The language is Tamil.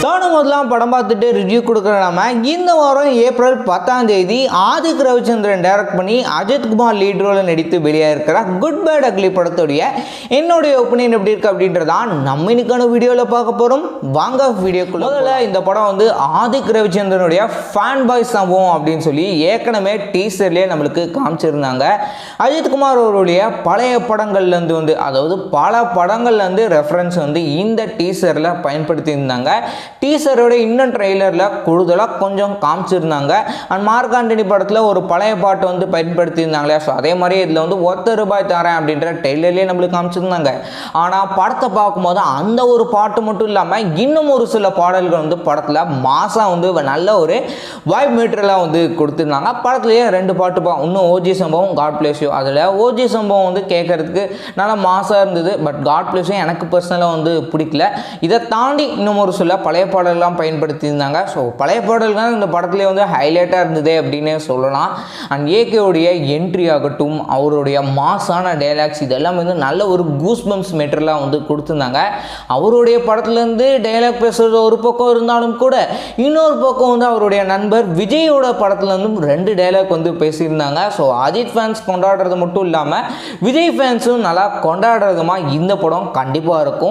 நானும் முதலாம் படம் பார்த்துட்டு ரிவ்யூ கொடுக்குறாம இந்த வாரம் ஏப்ரல் 10ஆம் தேதி ஆதிக் ரவிச்சந்திரன் டைரக்ட் பண்ணி அஜித்குமார் லீட் ரோலில் நடித்து வெளியாக இருக்கிற குட் பேட் அக்லி படத்துடைய என்னுடைய ஒப்பீனியன் எப்படி இருக்குது அப்படின்றதான் நம்ம இன்னைக்கான வீடியோவில் பார்க்க போகிறோம். வாங்க வீடியோக்குள்ள. முதல்ல இந்த படம் வந்து ஆதிக் ரவிச்சந்திரனுடைய ஃபேன் பாய் சம்பவம் அப்படின்னு சொல்லி ஏற்கனவே டீசர்லேயே நம்மளுக்கு காமிச்சிருந்தாங்க. அஜித்குமார் அவருடைய பழைய படங்கள்லேருந்து வந்து அதாவது பல படங்கள்லேருந்து ரெஃபரன்ஸ் வந்து இந்த டீசரில் பயன்படுத்தியிருந்தாங்க. டீசரோட இன்னும் ட்ரெய்லரில் கூடுதலாக கொஞ்சம் காமிச்சிருந்தாங்க. அண்ட் மார்க் ஆண்டனி படத்தில் ஒரு பழைய பாட்டு வந்து பயன்படுத்தியிருந்தாங்களே, ஸோ அதே மாதிரி இதில் வந்து ₹1 தரேன் அப்படின்ற ட்ரெய்லர்லேயே நம்மளுக்கு காமிச்சிருந்தாங்க. ஆனால் படத்தை பார்க்கும்போது அந்த ஒரு பாட்டு மட்டும் இல்லாமல் இன்னும் ஒரு சில பாடல்கள் வந்து படத்தில் மாசாக வந்து நல்ல ஒரு வைப் மீட்டரெலாம் வந்து கொடுத்துருந்தாங்க. படத்துலேயே 2 பாட்டு இன்னும் ஓஜி சம்பவம், காட் பிளேஸ் யூ. அதில் ஓஜி சம்பவம் வந்து கேட்கறதுக்கு நல்லா மாசாக இருந்தது. பட் காட் பிளேஸ் யூ எனக்கு பர்சனலாக வந்து பிடிக்கல. இதை தாண்டி இன்னும் ஒரு சில பழைய பாடல்கள்லாம் பயன்படுத்தியிருந்தாங்க. ஸோ பழைய பாடல்கள் இந்த படத்துலேயே வந்து ஹைலைட்டாக இருந்தது அப்படின்னே சொல்லலாம். அண்ட் ஏகேவுடைய என்ட்ரி ஆகட்டும், அவருடைய மாசான டைலாக்ஸ், இதெல்லாம் வந்து நல்ல ஒரு கூஸ் பம்ப்ஸ் மெட்டீரியலாக வந்து கொடுத்துருந்தாங்க. அவருடைய படத்துலேருந்து டைலாக் பேசுகிறது ஒரு பக்கம் இருந்தாலும் கூட இன்னொரு பக்கம் வந்து அவருடைய நண்பர் விஜயோட படத்துலேருந்தும் 2 டைலாக் வந்து பேசியிருந்தாங்க. ஸோ அஜித் ஃபேன்ஸ் கொண்டாடுறது மட்டும் இல்லாமல் விஜய் ஃபேன்ஸும் நல்லா கொண்டாடுறதுமா இந்த படம் கண்டிப்பாக இருக்கும்.